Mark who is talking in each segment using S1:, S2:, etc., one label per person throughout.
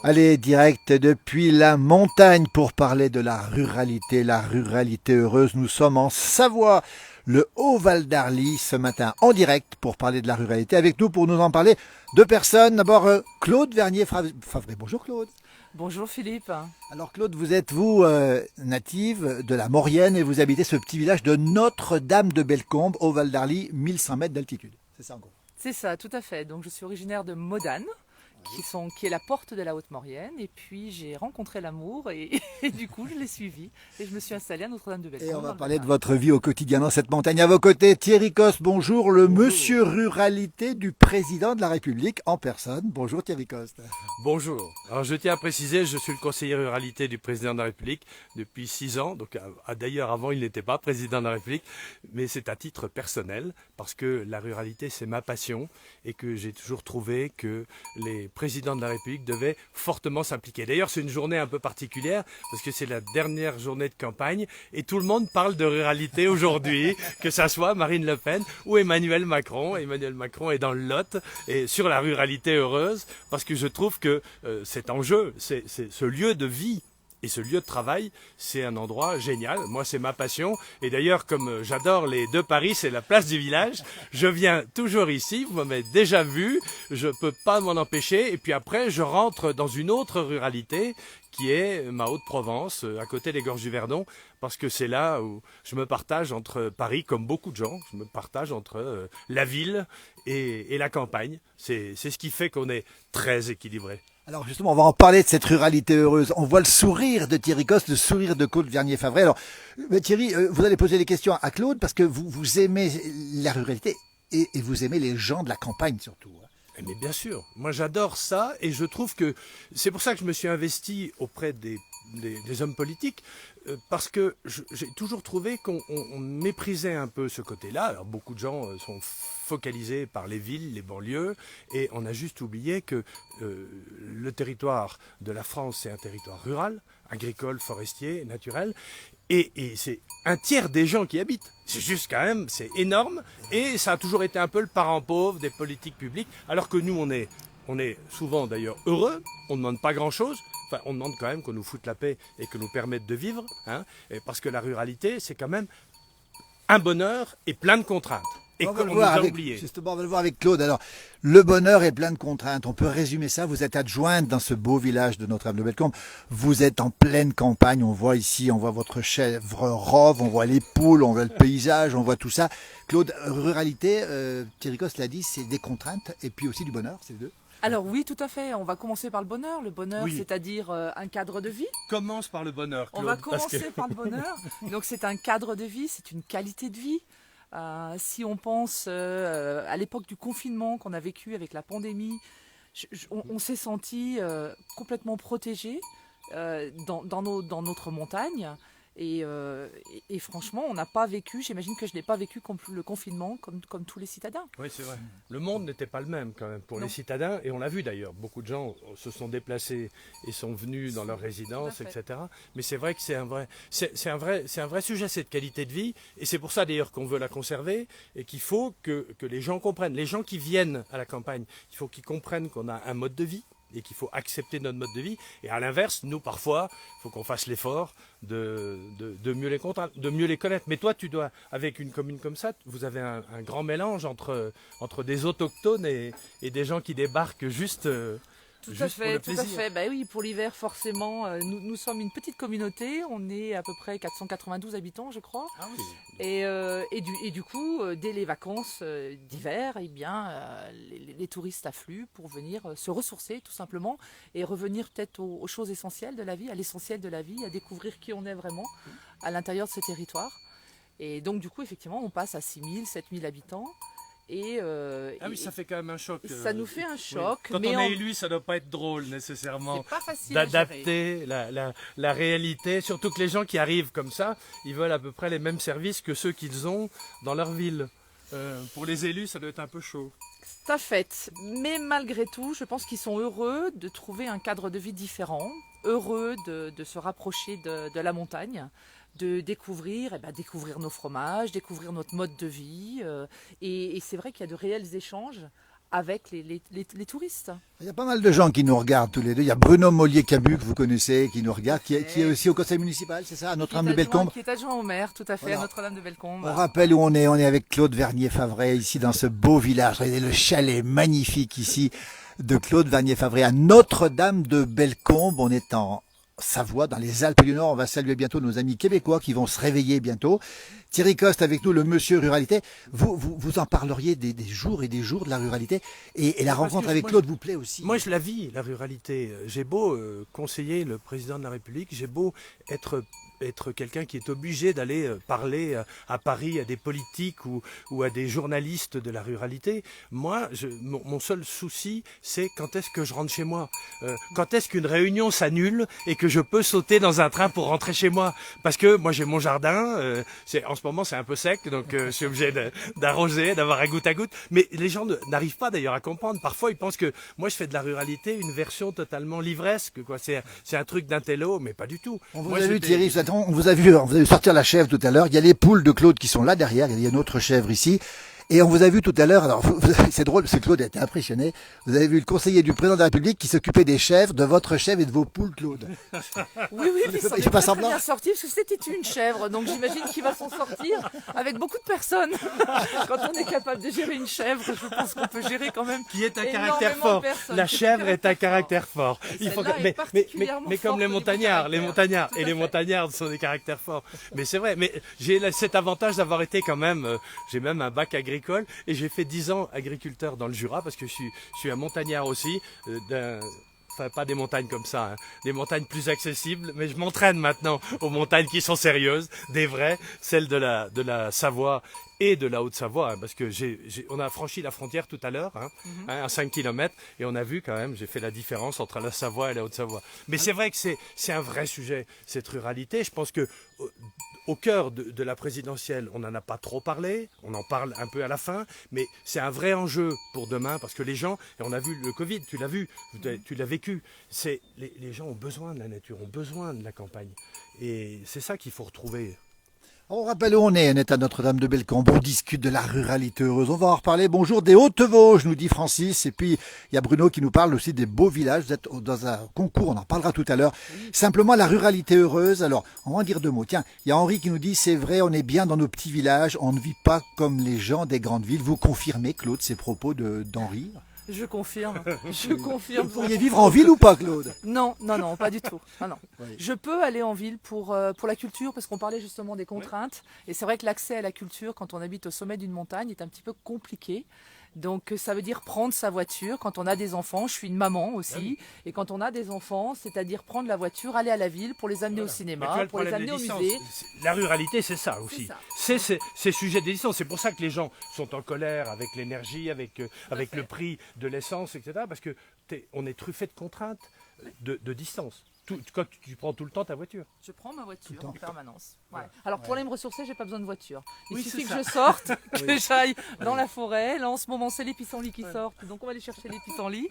S1: Allez, direct depuis la montagne pour parler de la ruralité heureuse. Nous sommes en Savoie, le Haut-Val d'Arly, ce matin en direct pour parler de la ruralité. Avec nous pour nous en parler, deux personnes. D'abord, Claude Vernier-Favre. Bonjour Claude.
S2: Bonjour Philippe.
S1: Alors Claude, vous êtes vous native de la Maurienne et vous habitez ce petit village de Notre-Dame-de-Bellecombe au Val d'Arly, 1100 mètres d'altitude. C'est ça en gros.
S2: C'est ça, tout à fait. Donc je suis originaire de Modane, qui est la porte de la Haute-Maurienne. Et puis j'ai rencontré l'amour et du coup je l'ai suivi. Et je me suis installée à
S1: Et on
S2: Notre-Dame-de-Bellecombe
S1: va
S2: dans le
S1: parler de
S2: Val-d'Arly.
S1: votre vie au quotidien dans cette montagne. À vos côtés, Thierry Coste, bonjour, le
S3: Bonjour.
S1: monsieur ruralité du président de la République en personne. Bonjour Thierry Coste.
S3: Bonjour. Alors je tiens à préciser, je suis le conseiller ruralité du président de la République depuis 6 ans. Donc d'ailleurs avant il n'était pas président de la République, mais c'est à titre personnel parce que la ruralité c'est ma passion et que j'ai toujours trouvé que les présidents de la République devaient fortement s'impliquer. D'ailleurs c'est une journée un peu particulière parce que c'est la dernière journée de campagne et tout le monde parle de ruralité aujourd'hui, que ça soit Marine Le Pen ou Emmanuel Macron. Emmanuel Macron est dans le Lot et sur la ruralité heureuse parce que je trouve que cet enjeu, c'est ce lieu de vie et ce lieu de travail, c'est un endroit génial. Moi, c'est ma passion. Et d'ailleurs, comme j'adore les deux Paris, c'est la place du village. Je viens toujours ici. Vous m'avez déjà vu. Je peux pas m'en empêcher. Et puis après, je rentre dans une autre ruralité qui est ma Haute-Provence, à côté des Gorges du Verdon, parce que c'est là où je me partage entre Paris, comme beaucoup de gens, je me partage entre la ville et la campagne. C'est ce qui fait qu'on est très équilibré.
S1: Alors justement, on va en parler de cette ruralité heureuse. On voit le sourire de Thierry Coste, le sourire de Claude Vernier-Favre. Alors Thierry, vous allez poser des questions à Claude parce que vous aimez la ruralité et vous aimez les gens de la campagne surtout.
S3: Mais bien sûr, moi j'adore ça et je trouve que c'est pour ça que je me suis investi auprès des hommes politiques parce que j'ai toujours trouvé qu'on méprisait un peu ce côté-là. Alors beaucoup de gens sont focalisés par les villes, les banlieues et on a juste oublié que le territoire de la France c'est un territoire rural, agricole, forestier, naturel et c'est un tiers des gens qui habitent. C'est juste quand même, c'est énorme. Et ça a toujours été un peu le parent pauvre des politiques publiques. Alors que nous, on est souvent d'ailleurs heureux. On ne demande pas grand-chose. Enfin, on demande quand même qu'on nous foute la paix et que nous permette de vivre. Hein, et parce que la ruralité, c'est quand même un bonheur et plein de contraintes. Et
S1: On va
S3: qu'on
S1: le
S3: nous
S1: voir
S3: a
S1: avec,
S3: oubliés.
S1: justement, on va le voir avec Claude. Alors, le bonheur est plein de contraintes. On peut résumer ça. Vous êtes adjointe dans ce beau village de Notre-Dame-de-Bellecombe. Vous êtes en pleine campagne. On voit ici, on voit votre chèvre rove, on voit les poules, on voit le paysage, on voit tout ça. Claude, ruralité, Thierry Coste l'a dit, c'est des contraintes et puis aussi du bonheur, c'est les deux.
S2: Alors oui, tout à fait. On va commencer par le bonheur. Le bonheur,
S3: Oui.
S2: c'est-à-dire un cadre de vie.
S3: Commence par le bonheur,
S2: On
S3: Claude.
S2: va
S3: parce que-
S2: commencer par le bonheur. Donc c'est un cadre de vie, c'est une qualité de vie. Si on pense à l'époque du confinement qu'on a vécu avec la pandémie, on s'est senti complètement protégé dans notre montagne. Et franchement, on n'a pas vécu, j'imagine que je n'ai pas vécu le confinement comme tous les citadins.
S3: Oui, c'est vrai. Le monde n'était pas le même quand même pour
S2: Non.
S3: les citadins, et on l'a vu d'ailleurs. Beaucoup de gens se sont déplacés et sont venus dans leur résidence,
S2: Tout à fait.
S3: etc. Mais c'est vrai que c'est un vrai sujet, cette qualité de vie, et c'est pour ça d'ailleurs qu'on veut la conserver et qu'il faut que les gens comprennent. Les gens qui viennent à la campagne, il faut qu'ils comprennent qu'on a un mode de vie et qu'il faut accepter notre mode de vie. Et à l'inverse, nous, parfois, il faut qu'on fasse l'effort de mieux les contraindre, de mieux les connaître. Mais toi, tu dois, avec une commune comme ça, vous avez un grand mélange entre des autochtones et des gens qui débarquent juste
S2: Tout à
S3: juste pour
S2: fait,
S3: le
S2: tout à
S3: plaisir.
S2: fait. Bah oui, pour l'hiver, forcément, nous sommes une petite communauté. On est à peu près 492 habitants, je crois.
S3: Ah oui.
S2: Et du coup, dès les vacances d'hiver, eh bien, les touristes affluent pour venir se ressourcer, tout simplement, et revenir peut-être aux choses essentielles de la vie, à l'essentiel de la vie, à découvrir qui on est vraiment à l'intérieur de ce territoire. Et donc, du coup, effectivement, on passe à 6000, 7000 habitants.
S3: Ah oui, ça fait quand même un choc.
S2: Ça nous fait un
S3: Oui.
S2: choc.
S3: Quand
S2: mais
S3: on est élu, ça doit pas être drôle nécessairement
S2: c'est pas facile à gérer.
S3: d'adapter la réalité. Surtout que les gens qui arrivent comme ça, ils veulent à peu près les mêmes services que ceux qu'ils ont dans leur ville. Pour les élus, ça doit être un peu chaud.
S2: Tout à fait. Mais malgré tout, je pense qu'ils sont heureux de trouver un cadre de vie différent, heureux de se rapprocher de la montagne, de découvrir, découvrir nos fromages, découvrir notre mode de vie. Et c'est vrai qu'il y a de réels échanges avec les touristes.
S1: Il y a pas mal de gens qui nous regardent tous les deux. Il y a Bruno Mollier-Cabu, que vous connaissez, qui nous regarde, qui est aussi au conseil municipal, c'est ça, à Notre-Dame-de-Bellecombe.
S2: Qui est adjoint au maire, tout à fait,
S1: Voilà.
S2: à Notre-Dame-de-Bellecombe.
S1: On rappelle où on est. On est avec Claude Vernier-Favret, ici dans ce beau village. Regardez le chalet magnifique ici de Claude Vernier-Favret à Notre-Dame-de-Bellecombe. On est en Savoie, dans les Alpes du Nord. On va saluer bientôt nos amis québécois qui vont se réveiller bientôt. Thierry Coste avec nous, le monsieur ruralité. Vous en parleriez des jours et des jours de la ruralité. Et la rencontre avec Claude vous plaît aussi.
S3: Moi, je la vis, la ruralité. J'ai beau conseiller le président de la République, j'ai beau être quelqu'un qui est obligé d'aller parler à Paris à des politiques ou à des journalistes de la ruralité. Moi, mon seul souci, c'est quand est-ce que je rentre chez moi. Quand est-ce qu'une réunion s'annule et que je peux sauter dans un train pour rentrer chez moi. Parce que moi, j'ai mon jardin. En ce moment, c'est un peu sec, donc je suis obligé d'arroser, d'avoir un goutte à goutte. Mais les gens n'arrivent pas d'ailleurs à comprendre. Parfois, ils pensent que moi, je fais de la ruralité une version totalement livresque. C'est un truc d'intello, mais pas du tout.
S1: On vous a vu, Thierry, on vous a vu sortir la chèvre tout à l'heure. Il y a les poules de Claude qui sont là derrière. Il y a une autre chèvre ici. Et on vous a vu tout à l'heure, alors c'est drôle, parce que Claude a été impressionné. Vous avez vu le conseiller du président de la République qui s'occupait des chèvres, de votre chèvre et de vos poules, Claude.
S2: Oui, mais ça
S1: il fait pas semblant.
S2: Bien sorti parce que c'était une chèvre, donc j'imagine qu'il va s'en sortir avec beaucoup de personnes. Quand on est capable de gérer une chèvre, je pense qu'on peut gérer quand même.
S3: Qui est un caractère fort. La chèvre est un caractère fort. Mais comme les montagnards et les montagnards sont des caractères forts. Mais c'est vrai. Mais j'ai cet avantage d'avoir été quand même. J'ai même un bac agricole et j'ai fait 10 ans agriculteur dans le Jura parce que je suis un montagnard aussi. Enfin, pas des montagnes comme ça, hein, des montagnes plus accessibles, mais je m'entraîne maintenant aux montagnes qui sont sérieuses, des vraies, celles de la Savoie et de la Haute-Savoie, hein, parce que on a franchi la frontière tout à l'heure, à 5 km, et on a vu quand même, j'ai fait la différence entre la Savoie et la Haute-Savoie. Mais c'est vrai que c'est un vrai sujet, cette ruralité. Je pense que au cœur de la présidentielle, on n'en a pas trop parlé, on en parle un peu à la fin, mais c'est un vrai enjeu pour demain, parce que les gens, et on a vu le Covid, tu l'as vu, tu l'as vécu, les gens ont besoin de la nature, ont besoin de la campagne. Et c'est ça qu'il faut retrouver.
S1: On rappelle où on est à Notre-Dame-de-Bellecombe, on discute de la ruralité heureuse, on va en reparler. Bonjour des Hautes-Vosges, nous dit Francis, et puis il y a Bruno qui nous parle aussi des beaux villages, vous êtes dans un concours, on en parlera tout à l'heure. Simplement la ruralité heureuse, alors on va en dire deux mots. Tiens, il y a Henri qui nous dit, c'est vrai, on est bien dans nos petits villages, on ne vit pas comme les gens des grandes villes. Vous confirmez, Claude, ces propos d'Henri?
S2: Je confirme, je confirme.
S1: Vous pourriez vivre en ville ou pas, Claude?
S2: Non, pas du tout. Non.
S1: Oui.
S2: Je peux aller en ville pour la culture, parce qu'on parlait justement des contraintes. Et c'est vrai que l'accès à la culture, quand on habite au sommet d'une montagne, est un petit peu compliqué. Donc ça veut dire prendre sa voiture quand on a des enfants. Je suis une maman aussi. Et quand on a des enfants, c'est-à-dire prendre la voiture, aller à la ville pour les amener au cinéma, pour les amener au musée.
S3: La ruralité, c'est ça aussi. C'est ces sujets des licences. C'est pour ça que les gens sont en colère avec l'énergie, avec le prix de l'essence, etc. Parce que on est truffé de contraintes de distance. Quand tu prends tout le temps ta voiture.
S2: Je prends ma voiture en permanence. Ouais. Alors pour aller me ressourcer, j'ai pas besoin de voiture. Il suffit que
S3: ça.
S2: je sorte, que j'aille dans la forêt. Là en ce moment, c'est les pissenlits qui sortent, donc on va aller chercher les pissenlits.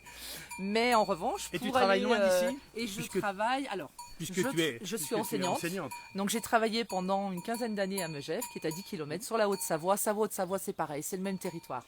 S2: Mais en revanche,
S3: et
S2: pour
S3: tu travailles
S2: aller,
S3: loin d'ici
S2: et je travaille. Alors, je suis enseignante. Donc j'ai travaillé pendant une quinzaine d'années à Megève, qui est à 10 km sur la Haute-Savoie. Savoie-Haute-Savoie, c'est pareil, c'est le même territoire.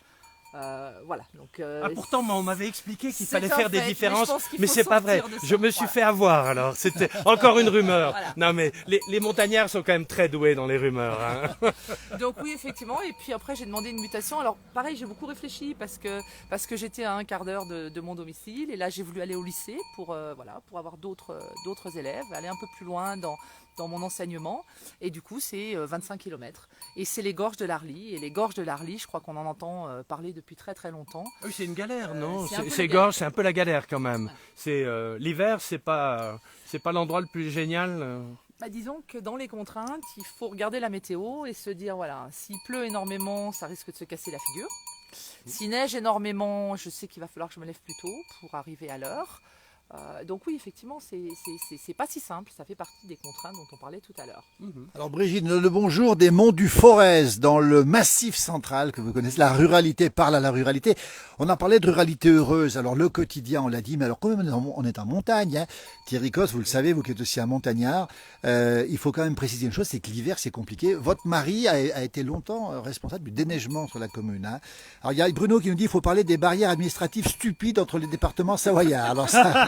S2: Voilà. Donc,
S3: pourtant, on m'avait expliqué qu'il fallait
S2: un
S3: faire des
S2: fait,
S3: différences,
S2: mais
S3: mais c'est pas vrai. Je me suis fait avoir, alors c'était encore une rumeur.
S2: Voilà.
S3: Non, mais les montagnards sont quand même très doués dans les rumeurs. Hein.
S2: Donc oui, effectivement. Et puis après, j'ai demandé une mutation. Alors pareil, j'ai beaucoup réfléchi parce que j'étais à un quart d'heure de mon domicile, et là j'ai voulu aller au lycée pour avoir d'autres élèves, aller un peu plus loin dans mon enseignement, et du coup c'est 25 km et c'est les gorges de l'Arly, et les gorges de l'Arly, je crois qu'on en entend parler depuis très très longtemps.
S3: Ah oui, c'est une galère, non?
S2: C'est
S3: gorges, c'est un peu la galère quand même.
S2: Ouais.
S3: C'est l'hiver, c'est pas l'endroit le plus génial.
S2: Disons que dans les contraintes, il faut regarder la météo et se dire, voilà, s'il pleut énormément, ça risque de se casser la figure. S'il neige énormément, je sais qu'il va falloir que je me lève plus tôt pour arriver à l'heure. Donc oui, effectivement, c'est pas si simple. Ça fait partie des contraintes dont on parlait tout à l'heure.
S1: Alors Brigitte, le bonjour des monts du Forez, dans le massif central que vous connaissez, la ruralité parle à la ruralité. On a parlé de ruralité heureuse, alors le quotidien on l'a dit, mais alors quand même on est en montagne, hein. Thierry Cos, vous le savez, vous qui êtes aussi un montagnard, il faut quand même préciser une chose, c'est que l'hiver c'est compliqué. Votre mari a été longtemps responsable du déneigement sur la commune. Hein. Alors il y a Bruno qui nous dit qu'il faut parler des barrières administratives stupides entre les départements savoyards. Alors ça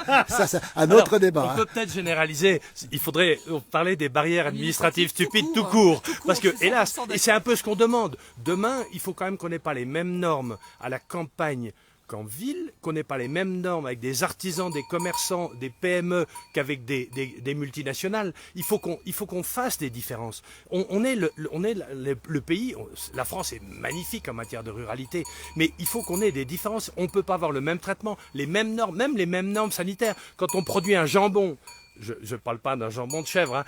S1: un autre débat.
S3: On
S1: Hein.
S3: peut peut-être généraliser. Il faudrait parler des barrières administratives stupides tout court. Parce que, hélas, et c'est un peu ce qu'on demande. Demain, il faut quand même qu'on n'ait pas les mêmes normes à la campagne qu'en ville, qu'on n'ait pas les mêmes normes avec des artisans, des commerçants, des PME qu'avec des multinationales. Il faut qu'on fasse des différences. On est le pays, la France est magnifique en matière de ruralité, mais il faut qu'on ait des différences. On ne peut pas avoir le même traitement, les mêmes normes, même les mêmes normes sanitaires. Quand on produit un jambon, je ne parle pas d'un jambon de chèvre, hein.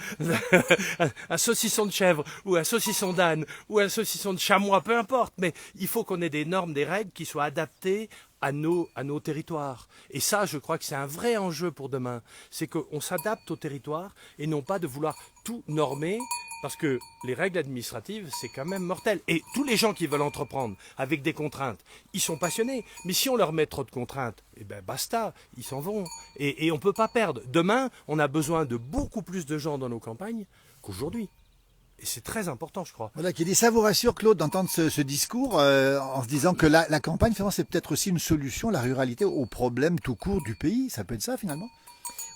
S3: Un saucisson de chèvre, ou un saucisson d'âne, ou un saucisson de chamois, peu importe, mais il faut qu'on ait des normes, des règles qui soient adaptées à nos territoires. Et ça, je crois que c'est un vrai enjeu pour demain. C'est qu'on s'adapte au territoire et non pas de vouloir tout normer, parce que les règles administratives, c'est quand même mortel. Et tous les gens qui veulent entreprendre avec des contraintes, ils sont passionnés. Mais si on leur met trop de contraintes, eh ben basta, ils s'en vont. Et on ne peut pas perdre. Demain, on a besoin de beaucoup plus de gens dans nos campagnes qu'aujourd'hui. Et c'est très important, je crois.
S1: Voilà, qui dit ça vous rassure, Claude, d'entendre ce discours en se disant que la campagne, finalement, c'est peut-être aussi une solution, la ruralité, aux problèmes tout court du pays. Ça peut être ça, finalement.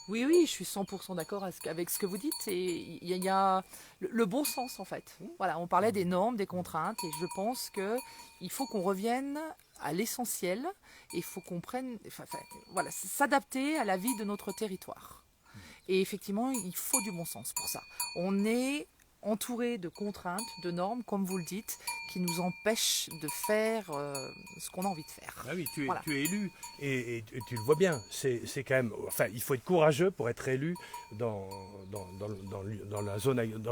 S2: Oui, oui, je suis 100% d'accord avec ce que vous dites. Il y a le bon sens, en fait. Voilà, on parlait des normes, des contraintes, et je pense qu'il faut qu'on revienne à l'essentiel, et il faut qu'on prenne, voilà, s'adapter à la vie de notre territoire. Et effectivement, il faut du bon sens pour ça. On est entouré de contraintes, de normes, comme vous le dites, qui nous empêchent de faire ce qu'on a envie de faire.
S3: Ah oui,
S2: Voilà.
S3: tu es élu et tu le vois bien. C'est quand même. Enfin, il faut être courageux pour être élu dans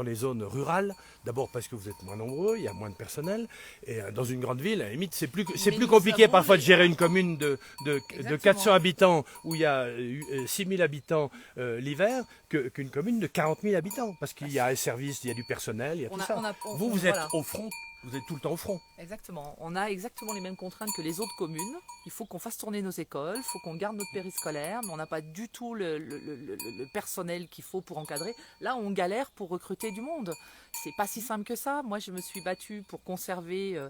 S3: les zones rurales. D'abord parce que vous êtes moins nombreux, il y a moins de personnel. Et dans une grande ville, à la limite, c'est plus compliqué parfois de gérer une commune de 400 habitants où il y a 6 000 habitants l'hiver qu'une commune de 40 000 habitants. Parce qu'il y a un service, il y a du personnel, il y a tout ça. Vous êtes
S2: voilà.
S3: au front. Vous êtes tout le temps au front.
S2: Exactement. On a exactement les mêmes contraintes que les autres communes. Il faut qu'on fasse tourner nos écoles, il faut qu'on garde notre périscolaire, mais on n'a pas du tout le personnel qu'il faut pour encadrer. Là, on galère pour recruter du monde. C'est pas si simple que ça. Moi, je me suis battue pour conserver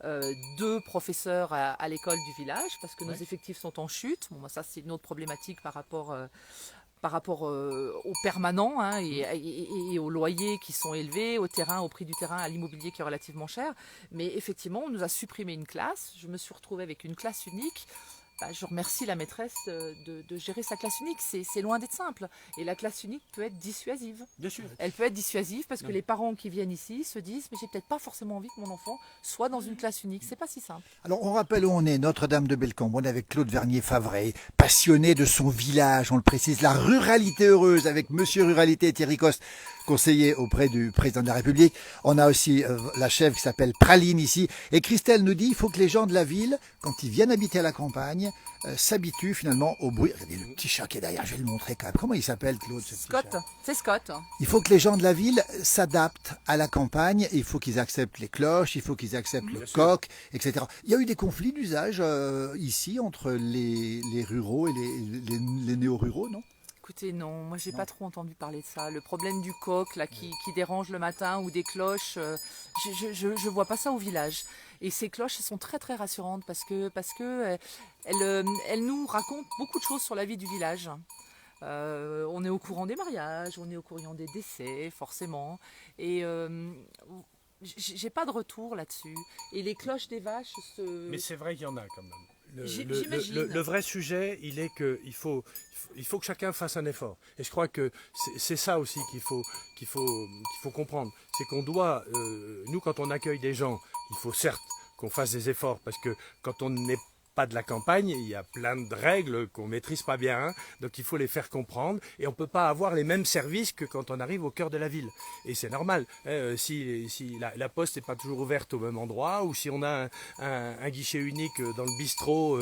S2: 2 professeurs à l'école du village parce que nos effectifs sont en chute. Bon, ça, c'est une autre problématique par rapport aux permanents hein, et aux loyers qui sont élevés, au terrain, au prix du terrain, à l'immobilier qui est relativement cher. Mais effectivement, on nous a supprimé une classe. Je me suis retrouvée avec une classe unique. Je remercie la maîtresse de gérer sa classe unique. C'est loin d'être simple. Et la classe unique peut être dissuasive.
S3: Bien sûr.
S2: Elle peut être dissuasive parce que les parents qui viennent ici se disent « mais j'ai peut-être pas forcément envie que mon enfant soit dans une classe unique ». C'est pas si simple.
S1: Alors, on rappelle où on est, Notre-Dame de Bellecombe. On est avec Claude Vernier-Favret, passionné de son village, on le précise, la ruralité heureuse avec Monsieur Ruralité Thierry Coste, conseiller auprès du président de la République. On a aussi la chef qui s'appelle Praline ici. Et Christelle nous dit, il faut que les gens de la ville, quand ils viennent habiter à la campagne, s'habituent finalement au bruit. Regardez le petit chat qui est derrière, je vais le montrer quand même. Comment il s'appelle, Claude, ce petit
S2: Scott,
S1: chat
S2: c'est Scott.
S1: Il faut que les gens de la ville s'adaptent à la campagne. Il faut qu'ils acceptent les cloches, il faut qu'ils acceptent le coq, etc. Il y a eu des conflits d'usage ici entre les ruraux et les néo-ruraux, non?
S2: Écoutez, non, moi j'ai pas trop entendu parler de ça. Le problème du coq là qui dérange le matin ou des cloches, je vois pas ça au village. Et ces cloches elles sont très très rassurantes parce que elles nous racontent beaucoup de choses sur la vie du village. On est au courant des mariages, on est au courant des décès, forcément. Et j'ai pas de retour là-dessus. Et les cloches des vaches
S3: Mais c'est vrai qu'il y en a quand même.
S2: J'imagine.
S3: Le vrai sujet, il est qu'il faut que chacun fasse un effort. Et je crois que c'est ça aussi qu'il faut comprendre. C'est qu'on doit, nous quand on accueille des gens, il faut certes qu'on fasse des efforts parce que quand on n'est pas de la campagne, il y a plein de règles qu'on maîtrise pas bien, donc il faut les faire comprendre, et on peut pas avoir les mêmes services que quand on arrive au cœur de la ville. Et c'est normal, si la poste n'est pas toujours ouverte au même endroit, ou si on a un guichet unique dans le bistrot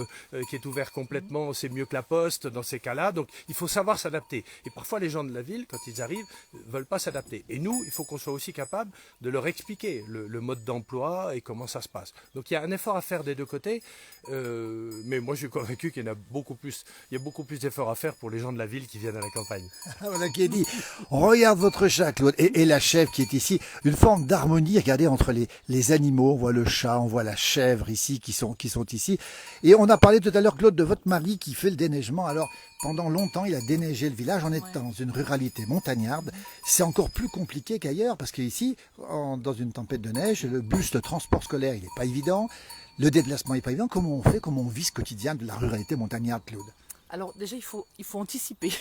S3: qui est ouvert complètement, c'est mieux que la poste dans ces cas-là, donc il faut savoir s'adapter. Et parfois les gens de la ville, quand ils arrivent, veulent pas s'adapter. Et nous, il faut qu'on soit aussi capable de leur expliquer le mode d'emploi et comment ça se passe. Donc il y a un effort à faire des deux côtés, mais moi je suis convaincu qu'il y en a beaucoup plus. Il y a beaucoup plus d'efforts à faire pour les gens de la ville qui viennent à la campagne.
S1: Voilà qui est dit. On regarde votre chat, Claude, et la chèvre qui est ici. Une forme d'harmonie, regardez, entre les animaux. On voit le chat, on voit la chèvre ici, qui sont ici. Et on a parlé tout à l'heure, Claude, de votre mari qui fait le déneigement. Alors, pendant longtemps, il a déneigé le village. On est dans une ruralité montagnarde. C'est encore plus compliqué qu'ailleurs, parce qu'ici, dans une tempête de neige, le bus de transport scolaire, il n'est pas évident. Le déplacement n'est pas évident. Comment on fait, comment on vit ce quotidien de la ruralité montagnarde, Claude?
S2: Alors déjà, il faut anticiper.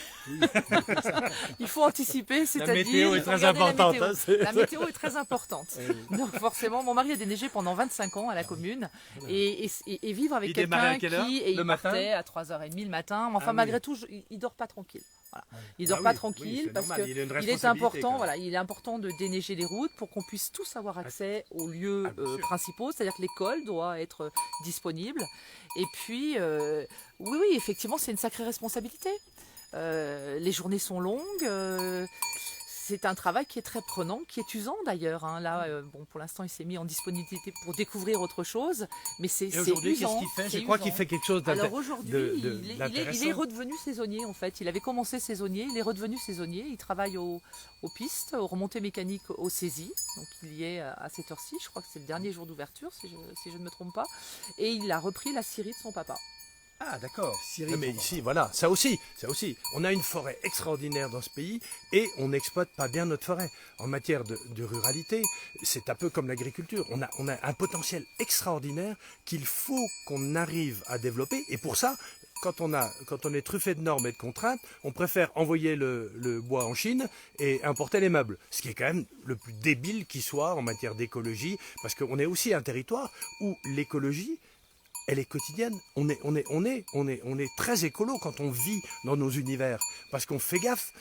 S2: Il faut anticiper, c'est-à-dire...
S3: La météo est très
S2: regarder
S3: importante.
S2: La météo est très importante. Donc forcément, mon mari a déneigé pendant 25 ans à la commune. Et vivre avec quelqu'un il partait à 3h30 le matin. Mais enfin, malgré tout, il dort pas tranquille. Voilà. Il dort pas tranquille parce que il est important de déneiger les routes pour qu'on puisse tous avoir accès aux lieux principaux, c'est-à-dire que l'école doit être disponible. Et puis, oui, effectivement, c'est une sacrée responsabilité. Les journées sont longues. C'est un travail qui est très prenant, qui est usant d'ailleurs. Hein. Là, pour l'instant, il s'est mis en disponibilité pour découvrir autre chose, mais c'est usant.
S3: Aujourd'hui, qu'est-ce qu'il fait? Je crois qu'il fait quelque chose d'intéressant.
S2: Alors aujourd'hui, il est redevenu saisonnier en fait. Il avait commencé saisonnier, il est redevenu saisonnier. Il travaille aux pistes, aux remontées mécaniques, aux saisies. Donc il y est à cette heure-ci. Je crois que c'est le dernier jour d'ouverture, si je ne me trompe pas. Et il a repris la scierie de son papa.
S3: Ah d'accord. Mais ici, voilà, ça aussi. On a une forêt extraordinaire dans ce pays et on n'exploite pas bien notre forêt. En matière de ruralité, c'est un peu comme l'agriculture. On a un potentiel extraordinaire qu'il faut qu'on arrive à développer. Et pour ça, quand on est truffé de normes et de contraintes, on préfère envoyer le bois en Chine et importer les meubles. Ce qui est quand même le plus débile qui soit en matière d'écologie, parce qu'on est aussi un territoire où l'écologie, elle est quotidienne. On est très écolo quand on vit dans nos univers, parce qu'on fait gaffe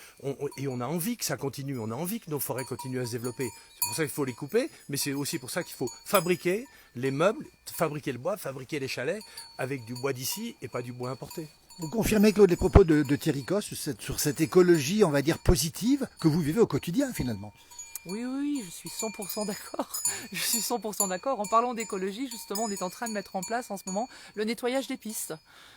S3: et on a envie que ça continue. On a envie que nos forêts continuent à se développer. C'est pour ça qu'il faut les couper, mais c'est aussi pour ça qu'il faut fabriquer les meubles, fabriquer le bois, fabriquer les chalets avec du bois d'ici et pas du bois importé.
S1: Vous confirmez, Claude, les propos de Thierry Coste sur cette écologie, on va dire, positive que vous vivez au quotidien finalement?
S2: Oui, je suis 100% d'accord. Je suis 100% d'accord. En parlant d'écologie, justement, on est en train de mettre en place en ce moment le nettoyage des pistes.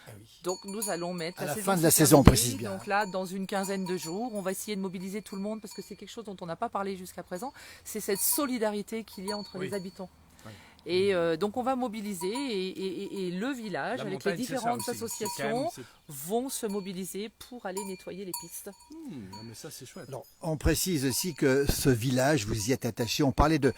S2: Ah oui. Donc nous allons mettre
S1: à la fin de la saison, on précise bien.
S2: Donc là, dans une quinzaine de jours, on va essayer de mobiliser tout le monde parce que c'est quelque chose dont on n'a pas parlé jusqu'à présent. C'est cette solidarité qu'il y a entre les habitants. Oui. Et donc on va mobiliser et le village, avec les différentes associations, vont se mobiliser pour aller nettoyer les pistes.
S3: Mais ça c'est chouette.
S1: Alors, on précise aussi que ce village, vous y êtes attaché. On parlait de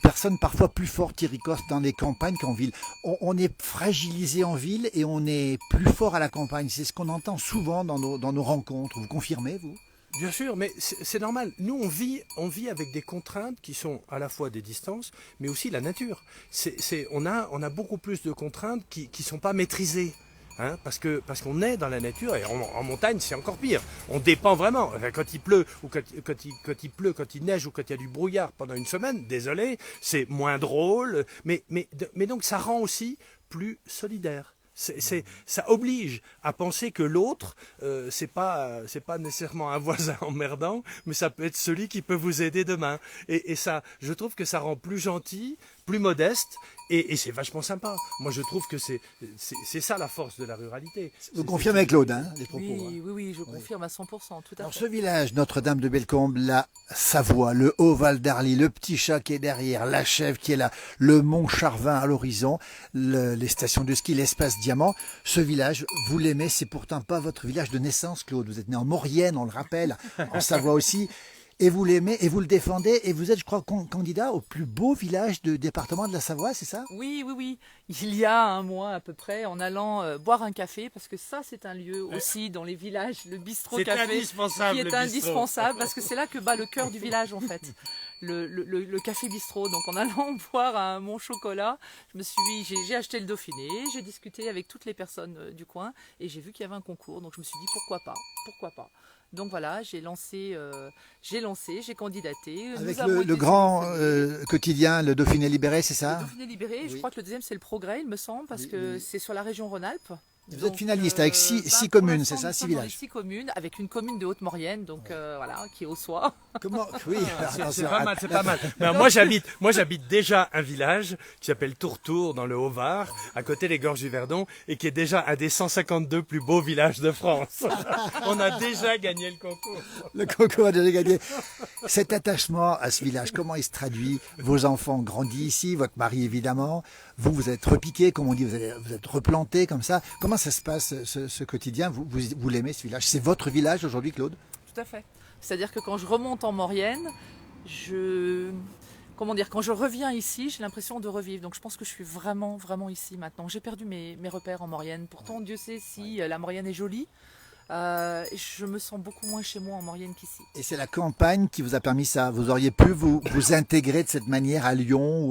S1: personnes parfois plus fortes, Thierry Coste, dans les campagnes qu'en ville. On est fragilisé en ville et on est plus fort à la campagne. C'est ce qu'on entend souvent dans nos rencontres. Vous confirmez, vous ?
S3: Bien sûr, mais c'est normal. Nous, on vit avec des contraintes qui sont à la fois des distances, mais aussi la nature. On a beaucoup plus de contraintes qui sont pas maîtrisées. Hein, parce qu'on est dans la nature et en montagne c'est encore pire. On dépend vraiment. Quand il pleut ou quand il neige ou quand il y a du brouillard pendant une semaine, désolé, c'est moins drôle. Mais donc ça rend aussi plus solidaire. Ça oblige à penser que l'autre, c'est pas nécessairement un voisin emmerdant, mais ça peut être celui qui peut vous aider demain. Et ça, je trouve que ça rend plus gentil, plus modeste, et c'est vachement sympa. Moi, je trouve que c'est ça la force de la ruralité.
S1: Vous confirmez, Claude, les propos?
S2: Oui, je confirme à 100%, tout à fait.
S1: Alors, ce village, Notre-Dame de Bellecombe, la Savoie, le Haut-Val d'Arly, le petit chat qui est derrière, la chèvre qui est là, le mont Charvin à l'horizon, les stations de ski, l'espace Diamant. Ce village, vous l'aimez, c'est pourtant pas votre village de naissance, Claude. Vous êtes né en Maurienne, on le rappelle, en Savoie aussi. Et vous l'aimez, et vous le défendez, et vous êtes, je crois, candidat au plus beau village du département de la Savoie, c'est ça?
S2: Oui. Il y a un mois à peu près, en allant boire un café, parce que ça, c'est un lieu aussi dans les villages, le bistrot café, qui est indispensable, parce que c'est là que bat le cœur du village, en fait. le café bistrot. Donc en allant boire mon chocolat, j'ai acheté le Dauphiné, j'ai discuté avec toutes les personnes du coin et j'ai vu qu'il y avait un concours. Donc je me suis dit pourquoi pas. Donc voilà, j'ai candidaté.
S1: Avec le grand quotidien, le Dauphiné libéré, c'est ça?
S2: Le Dauphiné libéré,
S1: Oui.
S2: je crois que le deuxième c'est le Progrès, il me semble, parce
S1: Oui,
S2: que
S1: oui.
S2: c'est sur la région Rhône-Alpes.
S1: Vous êtes finaliste avec six
S2: Pour
S1: communes,
S2: l'instant,
S1: c'est ça,
S2: nous
S1: 6
S2: sommes dans les
S1: villages.
S2: 6 communes, avec une commune de Haute-Maurienne, donc voilà, qui est au Soie.
S1: Comment? Oui,
S3: C'est
S1: attention,
S3: pas mal, c'est pas mal. Mais moi j'habite déjà un village qui s'appelle Tourtour dans le Haut-Var, à côté des Gorges du Verdon, et qui est déjà un des 152 plus beaux villages de France. On a déjà gagné le concours.
S1: le concours a déjà gagné. Cet attachement à ce village, comment il se traduit? Vos enfants ont grandi ici, votre mari évidemment. Vous êtes repiqué, comme on dit, vous êtes replanté comme ça. Comment ça se passe ce quotidien? Vous l'aimez ce village? C'est votre village aujourd'hui, Claude?
S2: Tout à fait. C'est-à-dire que quand je remonte en Maurienne, quand je reviens ici, j'ai l'impression de revivre. Donc je pense que je suis vraiment, vraiment ici maintenant. J'ai perdu mes repères en Maurienne. Pourtant, Dieu sait si la Maurienne est jolie. Je me sens beaucoup moins chez moi en Maurienne qu'ici.
S1: Et c'est la campagne qui vous a permis ça. Vous auriez pu vous intégrer de cette manière à Lyon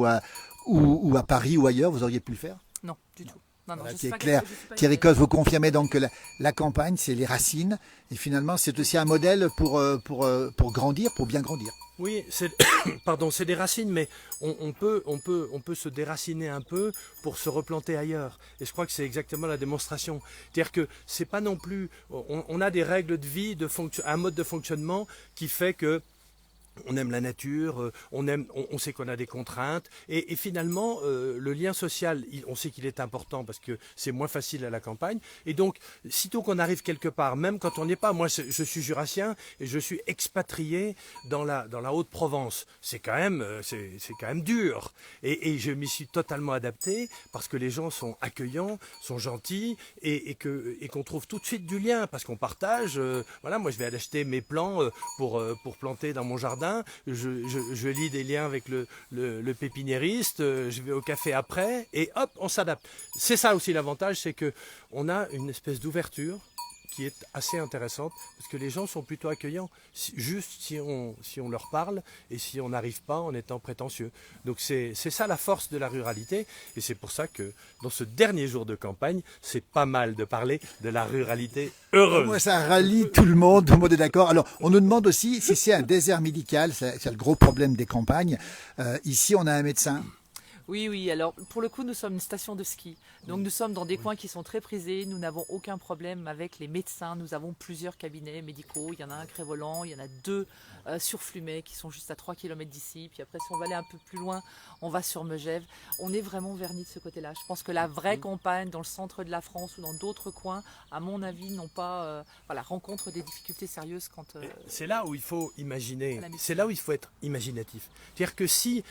S1: ou à Paris ou ailleurs, vous auriez pu le faire?
S2: Non, du tout. Non,
S1: Voilà,
S2: je
S1: qui
S2: suis
S1: est
S2: pas
S1: clair.
S2: je suis pas
S1: Thierry
S2: une-
S1: Coste, vous confirmez donc que la campagne, c'est les racines. Et finalement, c'est aussi un modèle pour grandir, pour bien grandir.
S3: Oui, pardon, c'est des racines, mais on peut se déraciner un peu pour se replanter ailleurs. Et je crois que c'est exactement la démonstration. C'est-à-dire que c'est pas non plus, on a des règles de vie, un mode de fonctionnement qui fait que on aime la nature, on sait qu'on a des contraintes, et finalement le lien social, on sait qu'il est important parce que c'est moins facile à la campagne. Et donc, sitôt qu'on arrive quelque part, même quand on n'est pas, moi je suis jurassien et je suis expatrié dans la Haute-Provence. C'est quand même dur. Et je m'y suis totalement adapté parce que les gens sont accueillants, sont gentils et qu'on trouve tout de suite du lien parce qu'on partage. Voilà, moi je vais aller acheter mes plants pour planter dans mon jardin. Je lis des liens avec le pépiniériste, je vais au café après et hop, on s'adapte. C'est ça aussi l'avantage, c'est que on a une espèce d'ouverture qui est assez intéressante parce que les gens sont plutôt accueillants, juste si on leur parle et si on n'arrive pas en étant prétentieux. Donc c'est ça la force de la ruralité et c'est pour ça que dans ce dernier jour de campagne, c'est pas mal de parler de la ruralité heureuse.
S1: Moi, ça rallie tout le monde est d'accord. Alors, on nous demande aussi si c'est un désert médical, c'est le gros problème des campagnes. Ici, on a un médecin.
S2: Oui. Alors, pour le coup, nous sommes une station de ski. Donc, nous sommes dans des coins qui sont très prisés. Nous n'avons aucun problème avec les médecins. Nous avons plusieurs cabinets médicaux. Il y en a un à Crévolan, il y en a 2 sur Flumet qui sont juste à 3 km d'ici. Puis après, si on va aller un peu plus loin, on va sur Megève. On est vraiment vernis de ce côté-là. Je pense que la vraie campagne dans le centre de la France ou dans d'autres coins, à mon avis, rencontrent des difficultés sérieuses quand...
S3: C'est là où il faut imaginer,
S2: la médecine.
S3: c'est là où il faut être imaginatif. C'est-à-dire que si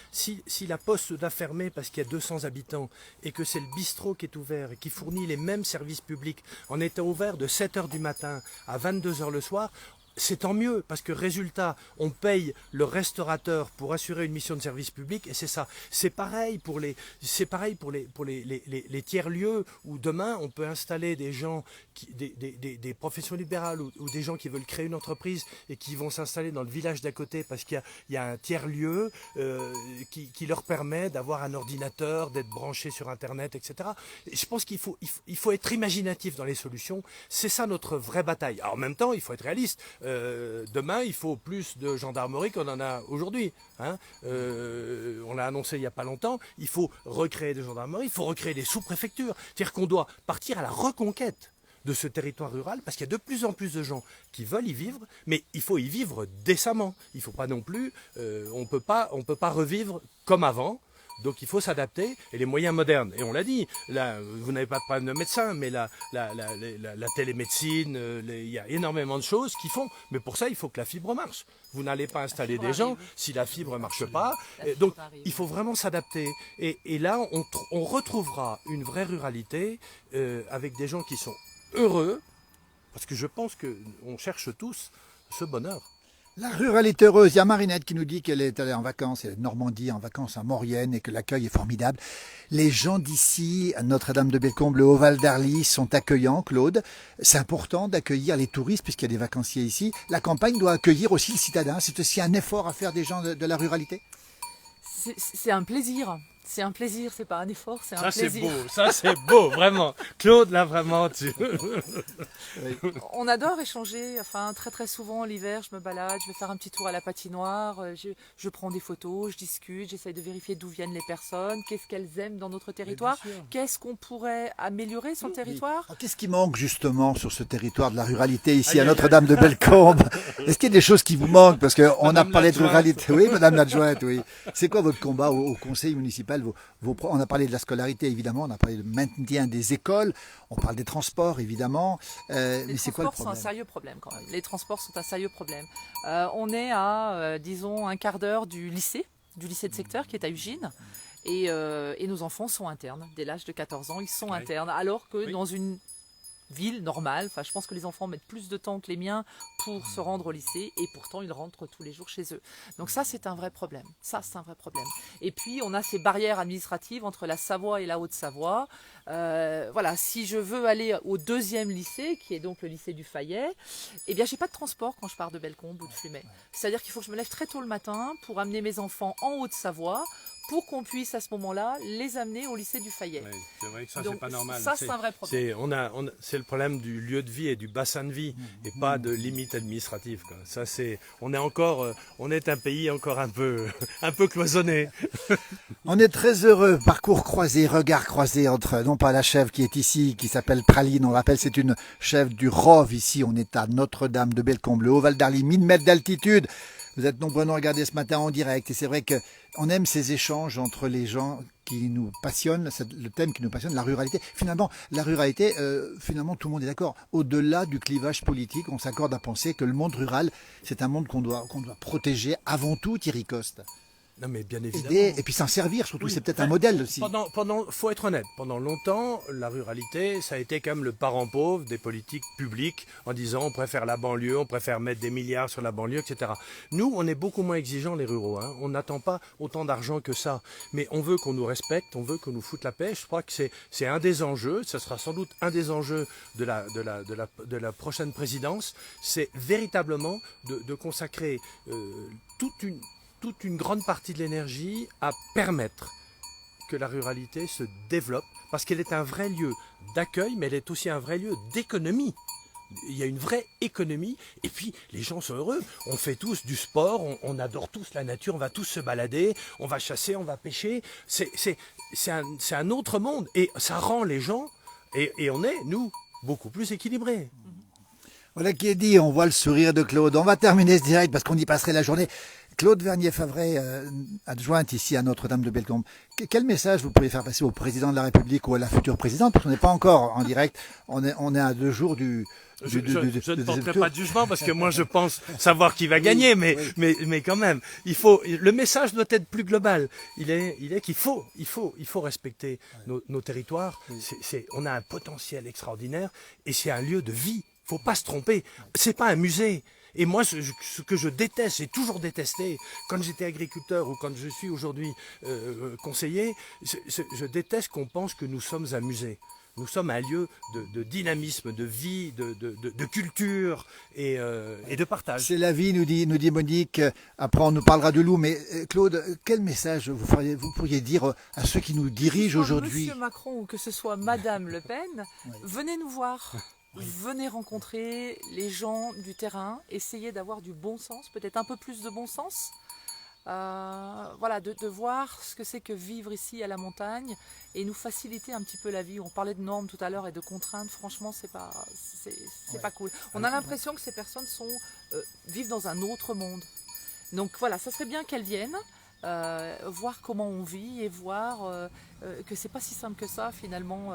S3: la poste doit fermer parce qu'il y a 200 habitants et que c'est le bistrot qui est ouvert et qui fournit les mêmes services publics en étant ouvert de 7h du matin à 22h le soir, c'est tant mieux, parce que résultat, on paye le restaurateur pour assurer une mission de service public, et c'est ça. C'est pareil pour les tiers-lieux, où demain, on peut installer des gens, des professions libérales, ou des gens qui veulent créer une entreprise, et qui vont s'installer dans le village d'à côté, parce qu'il y a un tiers-lieu qui leur permet d'avoir un ordinateur, d'être branché sur Internet, etc. Et je pense qu'il faut être imaginatif dans les solutions. C'est ça notre vraie bataille. Alors, en même temps, il faut être réaliste. Demain, il faut plus de gendarmerie qu'on en a aujourd'hui. Hein. On l'a annoncé il n'y a pas longtemps. Il faut recréer des gendarmeries, il faut recréer des sous-préfectures. C'est-à-dire qu'on doit partir à la reconquête de ce territoire rural parce qu'il y a de plus en plus de gens qui veulent y vivre, mais il faut y vivre décemment. Il faut pas non plus, on peut pas revivre comme avant. Donc il faut s'adapter et les moyens modernes. Et on l'a dit, là, vous n'avez pas de problème de médecin, mais la télémédecine, il y a énormément de choses qui font. Mais pour ça, il faut que la fibre marche. Vous n'allez pas installer des gens si la fibre ne marche pas. Donc il faut vraiment s'adapter. Et là, on retrouvera une vraie ruralité avec des gens qui sont heureux, parce que je pense qu'on cherche tous ce bonheur.
S1: La ruralité heureuse, il y a Marinette qui nous dit qu'elle est allée en vacances, elle est de Normandie, en vacances à Maurienne et que l'accueil est formidable. Les gens d'ici, à Notre-Dame-de-Bellecombe, le Haut-Val d'Arly, sont accueillants, Claude. C'est important d'accueillir les touristes puisqu'il y a des vacanciers ici. La campagne doit accueillir aussi le citadin. C'est aussi un effort à faire des gens de la ruralité.
S2: C'est un plaisir. C'est un plaisir, c'est pas un effort, c'est un plaisir.
S3: Ça c'est beau, vraiment. Claude, là vraiment,
S2: On adore échanger, enfin très très souvent l'hiver, je me balade, je vais faire un petit tour à la patinoire, je prends des photos, je discute, j'essaye de vérifier d'où viennent les personnes, qu'est-ce qu'elles aiment dans notre territoire, qu'est-ce qu'on pourrait améliorer sur le territoire.
S1: Alors, qu'est-ce qui manque justement sur ce territoire de la ruralité ici à Notre-Dame-de-Bellecombe? Est-ce qu'il y a des choses qui vous manquent? Parce qu'on a parlé de ruralité. Oui, Madame l'adjointe, oui. C'est quoi votre combat au conseil municipal? On a parlé de la scolarité évidemment, on a parlé du maintien des écoles, on parle des transports évidemment, mais c'est quoi le problème?
S2: Les transports sont un sérieux problème quand même. Les transports sont un sérieux problème. On est à, disons, un quart d'heure du lycée de secteur qui est à Ugine. Et nos enfants sont internes. Dès l'âge de 14 ans, ils sont internes. Alors que dans une ville normale, enfin, je pense que les enfants mettent plus de temps que les miens pour se rendre au lycée et pourtant ils rentrent tous les jours chez eux. Donc ça, c'est un vrai problème. Et puis, on a ces barrières administratives entre la Savoie et la Haute-Savoie. Voilà, si je veux aller au deuxième lycée, qui est donc le lycée du Fayet, eh bien, j'ai pas de transport quand je pars de Bellecombe ou de Flumet. C'est-à-dire qu'il faut que je me lève très tôt le matin pour amener mes enfants en Haute-Savoie, pour qu'on puisse à ce moment-là les amener au lycée du Fayet.
S3: Oui, c'est vrai que ça,
S2: donc,
S3: c'est pas normal.
S2: Ça, c'est un vrai problème.
S3: C'est le problème du lieu de vie et du bassin de vie, et pas de limites administratives, quoi. Ça, on est un pays encore un peu cloisonné.
S1: On est très heureux, parcours croisé, regard croisé entre, non pas la chèvre qui est ici, qui s'appelle Praline, on rappelle, c'est une chèvre du Rove ici, on est à Notre-Dame-de-Bellecombe, le Haut-Val d'Arly, 1000 mètres d'altitude. Vous êtes nombreux à nous regarder ce matin en direct et c'est vrai qu'on aime ces échanges entre les gens qui nous passionnent, c'est le thème qui nous passionne, la ruralité. Finalement, la ruralité, finalement tout le monde est d'accord. Au-delà du clivage politique, on s'accorde à penser que le monde rural, c'est un monde qu'on doit protéger avant tout, Thierry Coste.
S3: Non mais bien évidemment.
S1: Aider, et puis s'en servir surtout, c'est peut-être un modèle aussi.
S3: Faut être honnête, pendant longtemps, la ruralité, ça a été quand même le parent pauvre des politiques publiques en disant on préfère la banlieue, on préfère mettre des milliards sur la banlieue, etc. Nous, on est beaucoup moins exigeants les ruraux, hein. On n'attend pas autant d'argent que ça, mais on veut qu'on nous respecte, on veut qu'on nous foute la paix. Je crois que c'est un des enjeux, ça sera sans doute un des enjeux de la prochaine présidence, c'est véritablement de consacrer toute une grande partie de l'énergie à permettre que la ruralité se développe, parce qu'elle est un vrai lieu d'accueil, mais elle est aussi un vrai lieu d'économie. Il y a une vraie économie, et puis les gens sont heureux. On fait tous du sport, on adore tous la nature, on va tous se balader, on va chasser, on va pêcher. C'est un autre monde, et ça rend les gens, et on est, nous, beaucoup plus équilibrés.
S1: Voilà qui est dit, on voit le sourire de Claude. On va terminer ce direct parce qu'on y passerait la journée. Claude Vernier-Favret, adjointe ici à Notre-Dame-de-Bellecombe, quel message vous pourriez faire passer au président de la République ou à la future présidente? Parce qu'on n'est pas encore en direct, on est à 2 jours du...
S3: Je ne porterai pas de jugement parce que moi je pense savoir qui va gagner, mais quand même, le message doit être plus global. Il est qu'il faut respecter nos territoires. On a un potentiel extraordinaire et c'est un lieu de vie. Faut pas se tromper. C'est pas un musée. Et moi, ce que je déteste, j'ai toujours détesté, quand j'étais agriculteur ou quand je suis aujourd'hui conseiller, je déteste qu'on pense que nous sommes un musée. Nous sommes un lieu de dynamisme, de vie, de culture et de partage.
S1: C'est la vie, nous dit Monique. Après, on nous parlera de loup. Mais Claude, quel message vous pourriez dire à ceux qui nous dirigent aujourd'hui?
S2: Monsieur Macron ou que ce soit Madame Le Pen, venez nous voir. Venez rencontrer les gens du terrain, essayez d'avoir du bon sens, peut-être un peu plus de bon sens. Voilà, de voir ce que c'est que vivre ici à la montagne et nous faciliter un petit peu la vie. On parlait de normes tout à l'heure et de contraintes, franchement c'est pas cool. On a l'impression que ces personnes vivent dans un autre monde. Donc voilà, ça serait bien qu'elles viennent. Voir comment on vit et voir que c'est pas si simple que ça finalement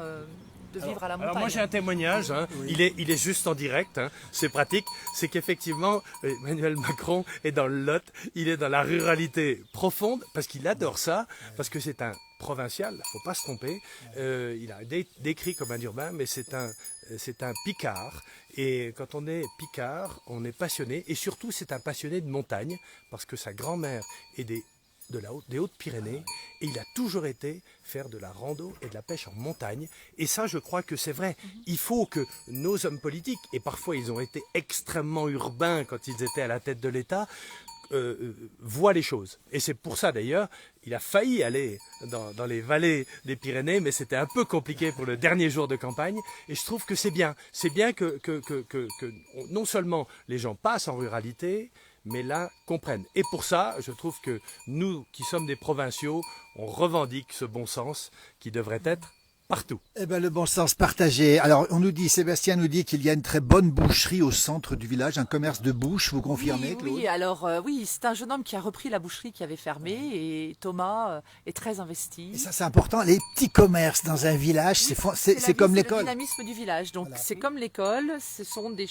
S2: de vivre à la montagne.
S3: Alors moi j'ai un témoignage, hein. Il est juste en direct, hein. C'est pratique, c'est qu'effectivement Emmanuel Macron est dans le Lot, il est dans la ruralité profonde parce qu'il adore ça, parce que c'est un provincial, faut pas se tromper. Il a décrit comme un urbain, mais c'est un c'est un Picard. Et quand on est Picard, on est passionné. Et surtout, c'est un passionné de montagne, parce que sa grand-mère est des Hautes-Pyrénées. Et il a toujours été faire de la rando et de la pêche en montagne. Et ça, je crois que c'est vrai. Il faut que nos hommes politiques, et parfois ils ont été extrêmement urbains quand ils étaient à la tête de l'État, voient les choses. Et c'est pour ça d'ailleurs, il a failli aller dans les vallées des Pyrénées, mais c'était un peu compliqué pour le dernier jour de campagne. Et je trouve que c'est bien. C'est bien que non seulement les gens passent en ruralité, mais là, comprennent. Et pour ça, je trouve que nous, qui sommes des provinciaux, on revendique ce bon sens qui devrait être partout.
S1: Eh ben, le bon sens partagé. Alors, Sébastien nous dit qu'il y a une très bonne boucherie au centre du village, un commerce de bouche, vous confirmez,
S2: Oui,
S1: Claude?
S2: oui, alors oui, c'est un jeune homme qui a repris la boucherie qui avait fermé et Thomas est très investi.
S1: Et ça, c'est important. Les petits commerces dans un village, c'est comme
S2: C'est le
S1: l'école.
S2: dynamisme du village. Donc
S1: Voilà.
S2: c'est comme l'école, ce sont des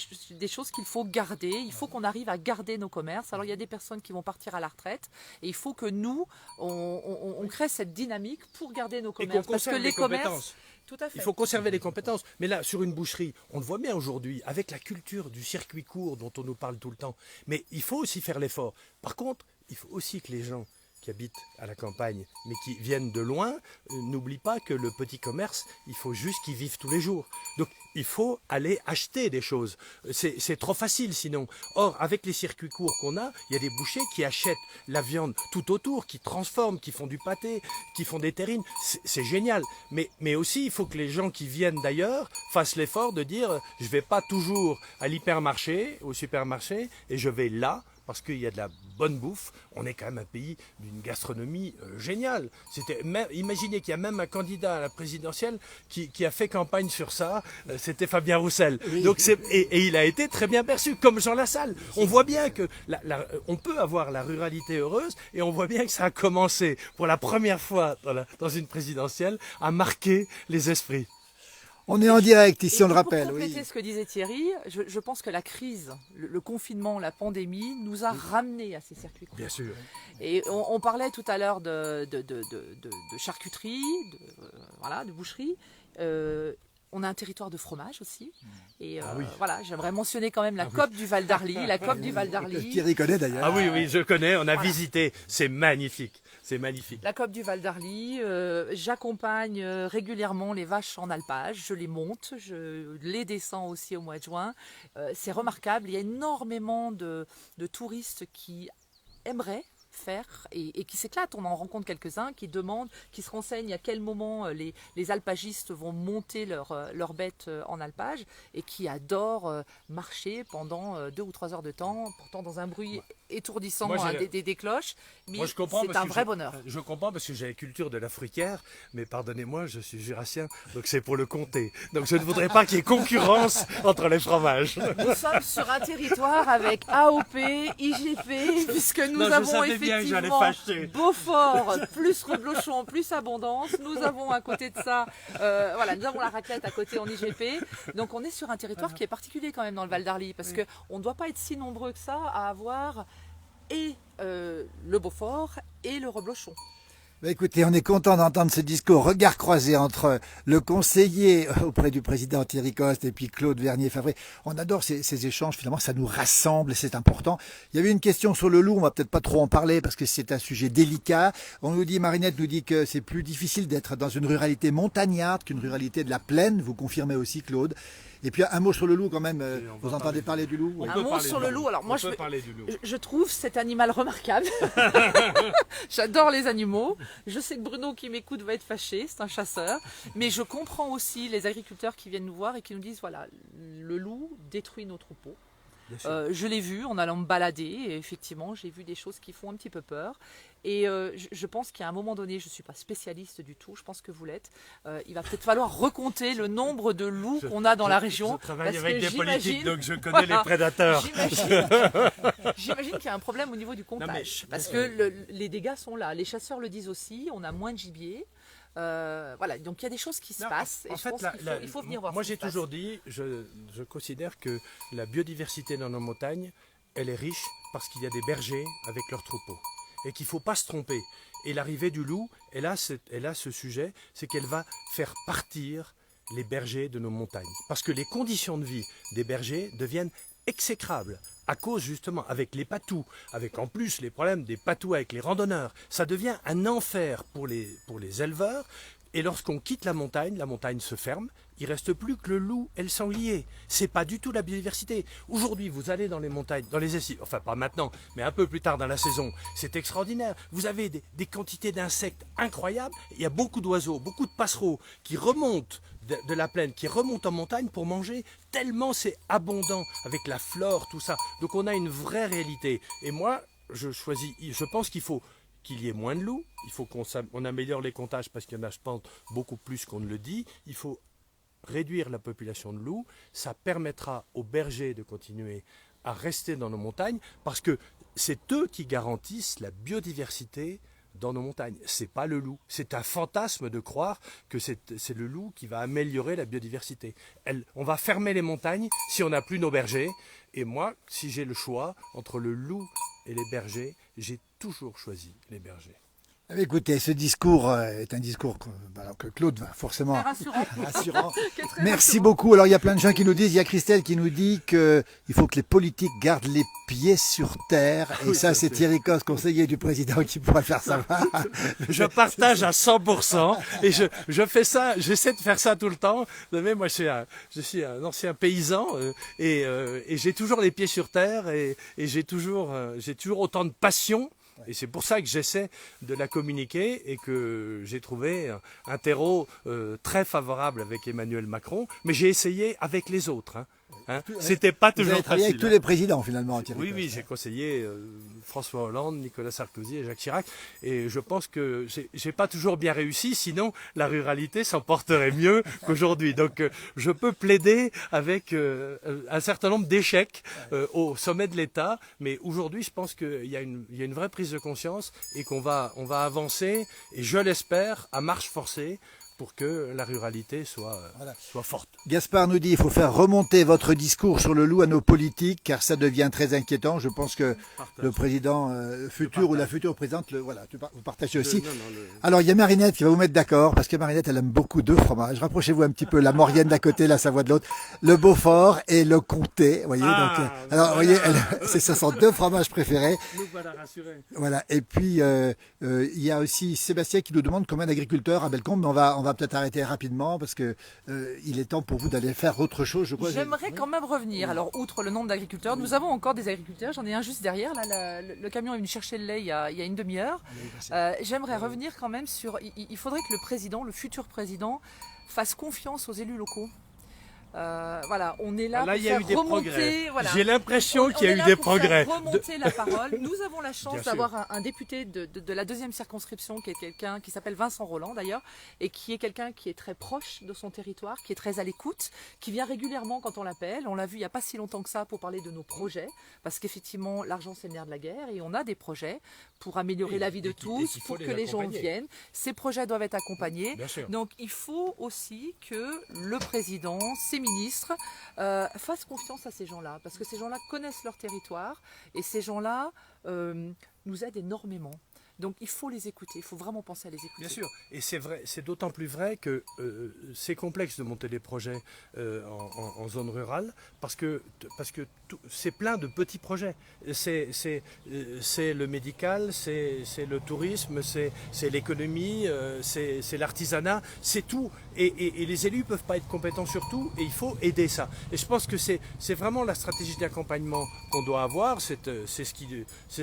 S2: choses qu'il faut garder. Il faut qu'on arrive à garder nos commerces. Alors il y a des personnes qui vont partir à la retraite et il faut que nous, on crée cette dynamique pour garder nos
S3: Et qu'on
S2: commerces. Parce que
S3: conserve
S2: les
S3: les
S2: commerces...
S3: compétences.
S2: Tout à fait.
S3: Il faut conserver les compétences. Mais là, sur une boucherie, on le voit bien aujourd'hui, avec la culture du circuit court dont on nous parle tout le temps. Mais il faut aussi faire l'effort. Par contre, il faut aussi que les gens qui habitent à la campagne, mais qui viennent de loin, n'oublient pas que le petit commerce, il faut juste qu'ils vivent tous les jours. Donc, il faut aller acheter des choses. C'est trop facile sinon. Or, avec les circuits courts qu'on a, il y a des bouchers qui achètent la viande tout autour, qui transforment, qui font du pâté, qui font des terrines. C'est génial. Mais aussi, il faut que les gens qui viennent d'ailleurs fassent l'effort de dire « je ne vais pas toujours à l'hypermarché, au supermarché, et je vais là ». Parce qu'il y a de la bonne bouffe, on est quand même un pays d'une gastronomie géniale. Imaginez qu'il y a même un candidat à la présidentielle qui a fait campagne sur ça, c'était Fabien Roussel.
S1: Oui.
S3: Donc et il a été très bien perçu, comme Jean Lassalle. On voit bien que on peut avoir la ruralité heureuse, et on voit bien que ça a commencé pour la première fois dans une présidentielle à marquer les esprits.
S1: On est en direct ici,
S2: Et
S1: on le rappelle.
S2: Pour compléter
S1: Oui.
S2: ce que disait Thierry, je pense que la crise, le confinement, la pandémie nous a ramenés à ces circuits courts.
S3: Bien sûr.
S2: Et on parlait tout à l'heure de charcuterie, de boucherie. On a un territoire de fromage aussi. Et
S3: oui.
S2: voilà, j'aimerais mentionner quand même la COP du Val d'Arly. La COP du Val
S1: Que
S2: d'Arly.
S1: Thierry connaît d'ailleurs.
S3: Ah oui, je connais, on a
S2: Voilà.
S3: visité, c'est magnifique. C'est magnifique.
S2: La COP du Val d'Arly, j'accompagne régulièrement les vaches en alpage, je les monte, je les descends aussi au mois de juin. C'est remarquable, il y a énormément de touristes qui aimeraient faire et qui s'éclatent. On en rencontre quelques-uns qui demandent, qui se renseignent à quel moment les alpagistes vont monter leurs bêtes en alpage et qui adorent marcher pendant 2 ou 3 heures de temps, pourtant dans un bruit étourdissant
S3: Moi,
S2: des cloches. Mais
S3: Moi, je comprends
S2: c'est
S3: parce
S2: un
S3: que
S2: vrai bonheur.
S3: Je comprends parce que j'ai la culture de la fruitière, mais pardonnez-moi, je suis jurassien, donc c'est pour le comté. Donc je ne voudrais pas qu'il y ait concurrence entre les fromages.
S2: Nous sommes sur un territoire avec AOP, IGP, puisque nous
S3: Non, je
S2: avons
S3: savais bien que j'allais
S2: effectivement
S3: fâcher.
S2: Beaufort, plus Reblochon, plus Abondance. Nous avons à côté de ça, nous avons la raclette à côté en IGP. Donc on est sur un territoire qui est particulier quand même dans le Val d'Arly, parce qu'on ne doit pas être si nombreux que ça à avoir et le Beaufort et le Reblochon.
S1: Bah, écoutez, on est content d'entendre ce discours, regard croisé entre le conseiller auprès du président Thierry Coste et puis Claude Vernier-Favret. On adore ces échanges, finalement, ça nous rassemble et c'est important. Il y avait une question sur le loup, on va peut-être pas trop en parler parce que c'est un sujet délicat. Marinette nous dit que c'est plus difficile d'être dans une ruralité montagnarde qu'une ruralité de la plaine. Vous confirmez aussi, Claude. Et puis un mot sur le loup quand même.
S3: on
S1: Vous
S3: va
S1: entendez parler du loup?
S3: On
S2: Un
S3: peut
S2: mot
S3: parler
S2: sur
S3: du
S2: le
S3: loup.
S2: loup. Alors moi,
S3: On peut parler du loup.
S2: je trouve cet animal remarquable. J'adore les animaux. Je sais que Bruno qui m'écoute va être fâché, c'est un chasseur. Mais je comprends aussi les agriculteurs qui viennent nous voir et qui nous disent, voilà, le loup détruit nos troupeaux. Je l'ai vu en allant me balader et effectivement j'ai vu des choses qui font un petit peu peur et je pense qu'à un moment donné, je ne suis pas spécialiste du tout, je pense que vous l'êtes, il va peut-être falloir recompter le nombre de loups qu'on a dans la région.
S3: Je travaille
S2: parce
S3: avec
S2: que
S3: des politiques,
S2: j'imagine-
S3: donc je connais les prédateurs.
S2: J'imagine qu'il y a un problème au niveau du comptage, parce que les dégâts sont là, les chasseurs le disent aussi, on a moins de gibier. Voilà, donc il y a des choses qui se
S3: Non,
S2: passent et
S3: en
S2: je
S3: fait,
S2: pense qu'il faut venir voir.
S3: moi
S2: ce
S3: j'ai
S2: qui se passe.
S3: toujours dit, je considère que la biodiversité dans nos montagnes, elle est riche parce qu'il y a des bergers avec leurs troupeaux et qu'il ne faut pas se tromper. Et l'arrivée du loup, elle a ce sujet, c'est qu'elle va faire partir les bergers de nos montagnes. Parce que les conditions de vie des bergers deviennent exécrables à cause justement avec les patous, avec en plus les problèmes des patous avec les randonneurs. Ça devient un enfer pour les éleveurs. Et lorsqu'on quitte la montagne se ferme. Il ne reste plus que le loup et le sanglier. C'est pas du tout la biodiversité. Aujourd'hui, vous allez dans les montagnes, dans les estives, enfin pas maintenant, mais un peu plus tard dans la saison, c'est extraordinaire. Vous avez des quantités d'insectes incroyables. Il y a beaucoup d'oiseaux, beaucoup de passereaux qui remontent de la plaine, qui remontent en montagne pour manger, tellement c'est abondant avec la flore, tout ça. Donc on a une vraie réalité. Et moi, je pense qu'il faut qu'il y ait moins de loups, il faut qu'on améliore les comptages parce qu'il y en a, je pense, beaucoup plus qu'on ne le dit. Il faut réduire la population de loups, ça permettra aux bergers de continuer à rester dans nos montagnes parce que c'est eux qui garantissent la biodiversité dans nos montagnes. C'est pas le loup. C'est un fantasme de croire que c'est le loup qui va améliorer la biodiversité. On va fermer les montagnes si on n'a plus nos bergers. Et moi, si j'ai le choix entre le loup et les bergers, j'ai toujours choisi les bergers.
S1: Écoutez, ce discours est un discours que Claude va forcément rassurant. Merci beaucoup. Alors il y a plein de gens qui nous disent, il y a Christelle qui nous dit qu'il faut que les politiques gardent les pieds sur terre. Et oui, ça c'est Thierry Coste, conseiller du président, qui pourrait faire savoir.
S3: Je partage à 100% et je fais ça, j'essaie de faire ça tout le temps. Moi je suis un ancien paysan et j'ai toujours les pieds sur terre et j'ai toujours autant de passion. Et c'est pour ça que j'essaie de la communiquer et que j'ai trouvé un terreau très favorable avec Emmanuel Macron. Mais j'ai essayé avec les autres. C'était pas toujours facile. Vous avez travaillé
S1: avec tous les présidents finalement.
S3: Oui, j'ai conseillé François Hollande, Nicolas Sarkozy et Jacques Chirac. Et je pense que j'ai pas toujours bien réussi, sinon la ruralité s'en porterait mieux qu'aujourd'hui. Donc je peux plaider avec un certain nombre d'échecs au sommet de l'État. Mais aujourd'hui, je pense qu'il y a une vraie prise de conscience et qu'on va avancer, et je l'espère, à marche forcée, pour que la ruralité soit forte.
S1: Gaspard nous dit qu'il faut faire remonter votre discours sur le loup à nos politiques, car ça devient très inquiétant. Je pense que le président futur ou la future présidente, vous partagez aussi. Alors il y a Marinette qui va vous mettre d'accord, parce que Marinette, elle aime beaucoup deux fromages. Rapprochez-vous un petit peu, la Maurienne d'un côté, la Savoie de l'autre, le Beaufort et le Comté. Vous voyez, ce sont deux fromages préférés.
S3: Nous voilà rassurés.
S1: Voilà. Et puis il y a aussi Sébastien qui nous demande combien d'agriculteurs à Bellecombe, mais on va peut-être arrêter rapidement parce que il est temps pour vous d'aller faire autre chose, je crois.
S2: J'aimerais quand même revenir. Alors, outre le nombre d'agriculteurs, nous avons encore des agriculteurs. J'en ai un juste derrière. Là, le camion est venu chercher le lait il y a une demi-heure. J'aimerais revenir quand même sur... Il faudrait que le président, le futur président, fasse confiance aux élus locaux. On est là,
S3: pour
S2: faire remonter.
S3: J'ai l'impression qu'il y a eu des progrès.
S2: Remonter la parole. Nous avons la chance d'avoir un député de la deuxième circonscription qui est quelqu'un qui s'appelle Vincent Rolland d'ailleurs, et qui est quelqu'un qui est très proche de son territoire, qui est très à l'écoute, qui vient régulièrement quand on l'appelle. On l'a vu il n'y a pas si longtemps que ça pour parler de nos projets, parce qu'effectivement l'argent c'est le nerf de la guerre et on a des projets pour améliorer la vie de tous, pour que les gens viennent. Ces projets doivent être accompagnés. Donc il faut aussi que le président, ses ministres, fassent confiance à ces gens-là, parce que ces gens-là connaissent leur territoire et ces gens-là nous aident énormément. Donc il faut les écouter, il faut vraiment penser à les écouter.
S3: Bien sûr, et c'est vrai, c'est d'autant plus vrai que c'est complexe de monter des projets en zone rurale parce que c'est plein de petits projets. C'est le médical, c'est le tourisme, c'est l'économie, c'est l'artisanat, c'est tout. Et les élus ne peuvent pas être compétents sur tout et il faut aider ça. Et je pense que c'est vraiment la stratégie d'accompagnement qu'on doit avoir. C'est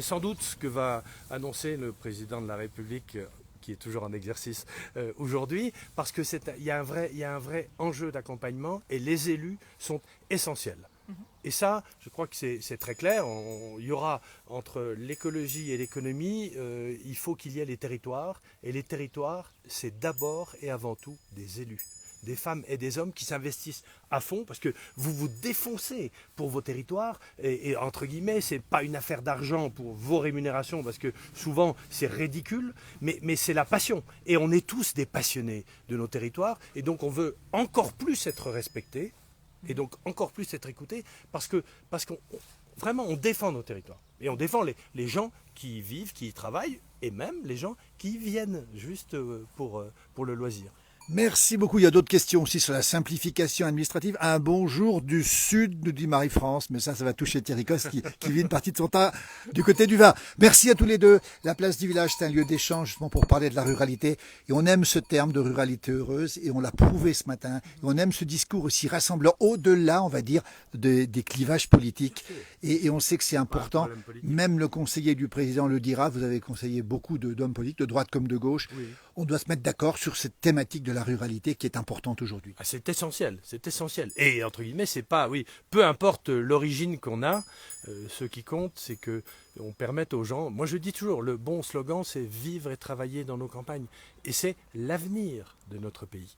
S3: sans doute ce que va annoncer le président de la République, qui est toujours en exercice aujourd'hui, parce que il y a un vrai enjeu d'accompagnement et les élus sont essentiels. Et ça, je crois que c'est très clair. Il y aura entre l'écologie et l'économie, il faut qu'il y ait les territoires. Et les territoires, c'est d'abord et avant tout des élus. Des femmes et des hommes qui s'investissent à fond parce que vous vous défoncez pour vos territoires et entre guillemets c'est pas une affaire d'argent pour vos rémunérations parce que souvent c'est ridicule mais c'est la passion et on est tous des passionnés de nos territoires et donc on veut encore plus être respectés et donc encore plus être écoutés parce qu'on vraiment on défend nos territoires et on défend les gens qui y vivent, qui y travaillent et même les gens qui y viennent juste pour le loisir.
S1: Merci beaucoup. Il y a d'autres questions aussi sur la simplification administrative. Un bonjour du Sud, nous dit Marie-France, mais ça va toucher Thierry Coste qui vit une partie de son temps du côté du Var. Merci à tous les deux. La place du village, c'est un lieu d'échange justement pour parler de la ruralité. Et on aime ce terme de ruralité heureuse et on l'a prouvé ce matin. Et on aime ce discours aussi rassembleur au-delà, on va dire, des clivages politiques. Et on sait que c'est important. Même le conseiller du président le dira. Vous avez conseillé beaucoup d'hommes politiques, de droite comme de gauche.
S3: Oui.
S1: On doit se mettre d'accord sur cette thématique de la ruralité qui est importante aujourd'hui.
S3: Ah, c'est essentiel, c'est essentiel. Et entre guillemets, c'est pas, oui, peu importe l'origine qu'on a, ce qui compte, c'est que on permette aux gens. Moi, je dis toujours, le bon slogan, c'est vivre et travailler dans nos campagnes, et c'est l'avenir de notre pays.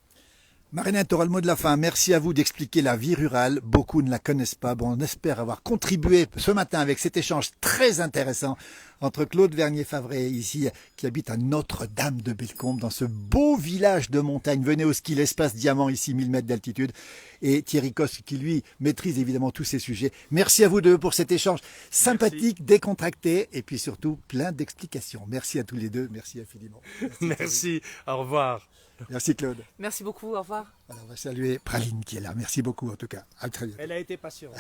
S1: Marinette, tu auras le mot de la fin. Merci à vous d'expliquer la vie rurale. Beaucoup ne la connaissent pas. Bon, on espère avoir contribué ce matin avec cet échange très intéressant entre Claude Vernier-Favret ici, qui habite à Notre-Dame-de-Bellecombe, dans ce beau village de montagne. Venez au ski, l'espace Diamant, ici, 1000 mètres d'altitude. Et Thierry Coste, qui lui maîtrise évidemment tous ces sujets. Merci à vous deux pour cet échange sympathique, décontracté, et puis surtout plein d'explications. Merci à tous les deux. Merci infiniment.
S3: Merci, au revoir.
S1: Merci Claude.
S2: Merci beaucoup, au revoir.
S1: Alors, on va saluer Praline qui est là. Merci beaucoup en tout cas. À très bientôt.
S3: Elle a été patiente.